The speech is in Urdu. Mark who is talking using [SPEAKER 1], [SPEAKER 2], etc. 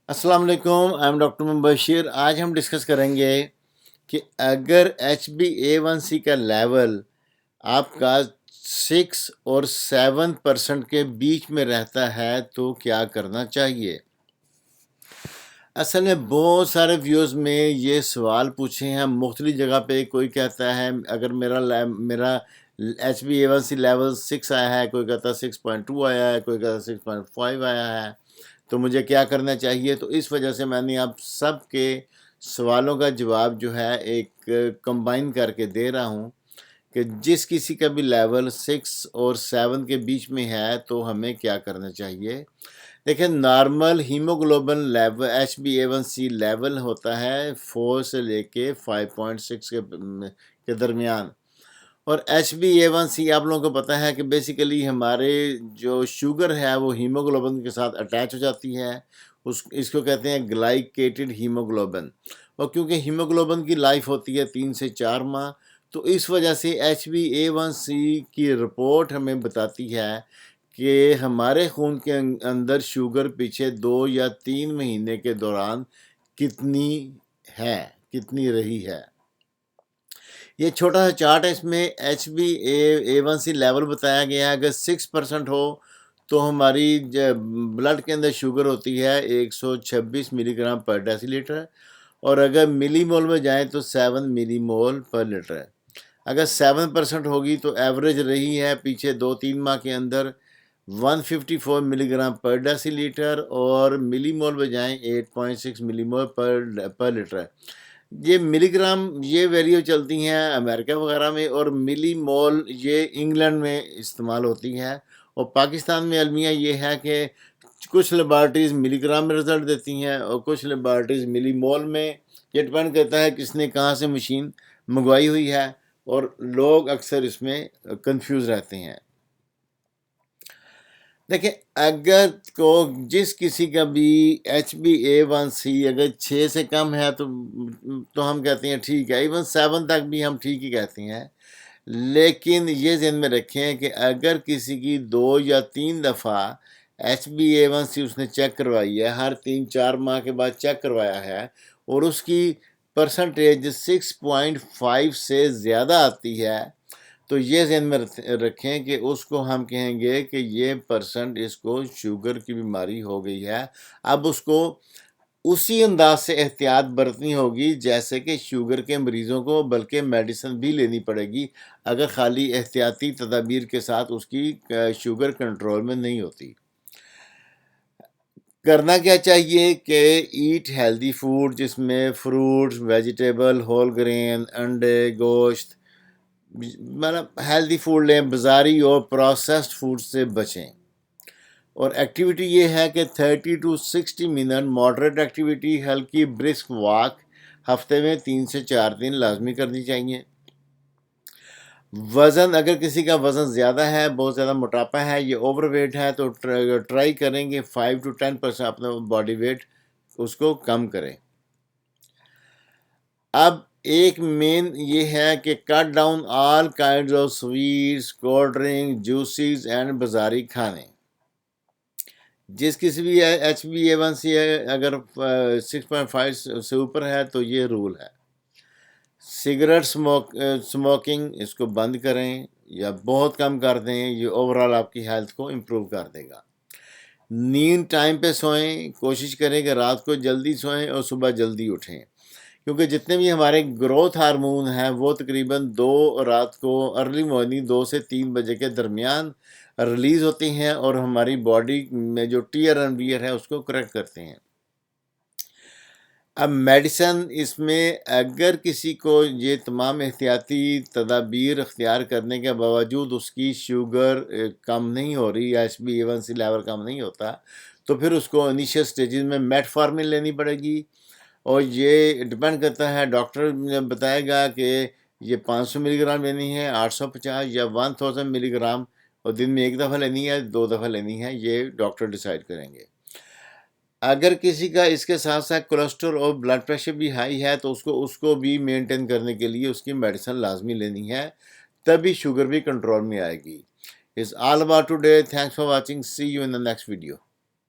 [SPEAKER 1] السلام علیکم، آئی ایم ڈاکٹر مبشر۔ آج ہم ڈسکس کریں گے کہ اگر HbA1c کا لیول آپ کا 6 اور 7% کے بیچ میں رہتا ہے تو کیا کرنا چاہیے۔ اصل میں بہت سارے ویوز میں یہ سوال پوچھے ہیں مختلف جگہ پہ۔ کوئی کہتا ہے اگر میرا HbA1c لیول 6 آیا ہے، کوئی کہتا ہے 6.2 آیا ہے، کوئی کہتا ہے 6.5 آیا ہے، تو مجھے کیا کرنا چاہیے۔ تو اس وجہ سے میں نے آپ سب کے سوالوں کا جواب جو ہے ایک کمبائن کر کے دے رہا ہوں کہ جس کسی کا بھی لیول 6 اور 7 کے بیچ میں ہے تو ہمیں کیا کرنا چاہیے۔ دیکھیں، normal haemoglobin level HbA1c level ہوتا ہے 4 سے لے کے 5.6 کے درمیان، اور HbA1c آپ لوگوں کو پتہ ہے کہ بیسیکلی ہمارے جو شوگر ہے وہ ہیموگلوبن کے ساتھ اٹیچ ہو جاتی ہے، اس کو کہتے ہیں گلائکیٹڈ ہیموگلوبن، اور کیونکہ ہیموگلوبن کی لائف ہوتی ہے 3 سے 4 ماہ، تو اس وجہ سے HbA1c کی رپورٹ ہمیں بتاتی ہے کہ ہمارے خون کے اندر شوگر پیچھے 2 یا 3 مہینے کے دوران کتنی رہی ہے۔ یہ چھوٹا سا چارٹ ہے، اس میں HbA1c لیول بتایا گیا ہے۔ اگر 6% ہو تو ہماری بلڈ کے اندر شوگر ہوتی ہے 126 ملی گرام پر ڈیسی لیٹر، اور اگر ملی مول میں جائیں تو 7 ملی مول پر لیٹر ہے۔ اگر 7% ہوگی تو ایوریج رہی ہے پیچھے 2-3 ماہ کے اندر 154 ملی گرام پر ڈیسی لیٹر، اور ملی مول میں جائیں 8.6 ملی مول پر لیٹر ہے۔ یہ ملی گرام یہ ویلیو چلتی ہیں امریکہ وغیرہ میں، اور ملی مول یہ انگلینڈ میں استعمال ہوتی ہے، اور پاکستان میں المیہ یہ ہے کہ کچھ لیبارٹریز ملی گرام میں رزلٹ دیتی ہیں اور کچھ لیبارٹریز ملی مول میں۔ یہ ڈپینڈ کرتا ہے کس نے کہاں سے مشین منگوائی ہوئی ہے، اور لوگ اکثر اس میں کنفیوز رہتے ہیں۔ دیکھیں، اگر جس کسی کا بھی HbA1c اگر 6 سے کم ہے تو ہم کہتے ہیں ٹھیک ہے، ایون 7 تک بھی ہم ٹھیک ہی کہتے ہیں، لیکن یہ ذہن میں رکھیں کہ اگر کسی کی 2 یا 3 دفعہ HbA1c اس نے چیک کروائی ہے، ہر 3-4 ماہ کے بعد چیک کروایا ہے، اور اس کی پرسنٹیج 6.5 سے زیادہ آتی ہے، تو یہ ذہن میں رکھیں کہ اس کو ہم کہیں گے کہ یہ پرسنٹ اس کو شوگر کی بیماری ہو گئی ہے۔ اب اس کو اسی انداز سے احتیاط برتنی ہوگی جیسے کہ شوگر کے مریضوں کو، بلکہ میڈیسن بھی لینی پڑے گی اگر خالی احتیاطی تدابیر کے ساتھ اس کی شوگر کنٹرول میں نہیں ہوتی۔ کرنا کیا چاہیے کہ ایٹ ہیلدی فوڈ، جس میں فروٹس، ویجیٹیبل، ہول گرین، انڈے، گوشت، مطلب ہیلدی فوڈ لیں، بازاری اور پروسیسڈ فوڈ سے بچیں۔ اور ایکٹیویٹی یہ ہے کہ 30 to 60 منٹ ماڈریٹ ایکٹیویٹی، ہلکی برسک واک ہفتے میں 3 سے 4 دن لازمی کرنی چاہیے۔ وزن، اگر کسی کا وزن زیادہ ہے، بہت زیادہ موٹاپا ہے، یہ اوور ویٹ ہے، تو ٹرائی کریں گے 5 to 10% اپنا باڈی ویٹ اس کو کم کریں۔ اب ایک مین یہ ہے کہ cut down all kinds of sweets, cold drink, juices and بازاری کھانے۔ جس کسی بھی HbA1c اگر 6.5 سے اوپر ہے تو یہ رول ہے۔ سگریٹ سموکنگ اس کو بند کریں یا بہت کم کر دیں، یہ اوورال آپ کی ہیلتھ کو امپروو کر دے گا۔ نیند ٹائم پہ سوئیں، کوشش کریں کہ رات کو جلدی سوئیں اور صبح جلدی اٹھیں، کیونکہ جتنے بھی ہمارے گروتھ ہارمون ہیں وہ تقریباً رات کو ارلی مارننگ 2 سے 3 بجے کے درمیان ریلیز ہوتی ہیں، اور ہماری باڈی میں جو ٹیئر اینڈ ویئر ہے اس کو کریکٹ کرتے ہیں۔ اب میڈیسن، اس میں اگر کسی کو یہ تمام احتیاطی تدابیر اختیار کرنے کے باوجود اس کی شوگر کم نہیں ہو رہی، HbA1c لیول کم نہیں ہوتا، تو پھر اس کو انیشیل سٹیجز میں میٹفارمن لینی پڑے گی، اور یہ ڈپینڈ کرتا ہے، ڈاکٹر بتائے گا کہ یہ 500 ملی گرام لینی ہے، 850 یا 1000 ملی گرام، اور دن میں 1 دفعہ لینی ہے، 2 دفعہ لینی ہے، یہ ڈاکٹر ڈیسائیڈ کریں گے۔ اگر کسی کا اس کے ساتھ ساتھ کولیسٹرول اور بلڈ پریشر بھی ہائی ہے تو اس کو بھی مینٹین کرنے کے لیے اس کی میڈیسن لازمی لینی ہے، تبھی شوگر بھی کنٹرول میں آئے گی۔ It's all about today. Thanks for watching. See you in the next video.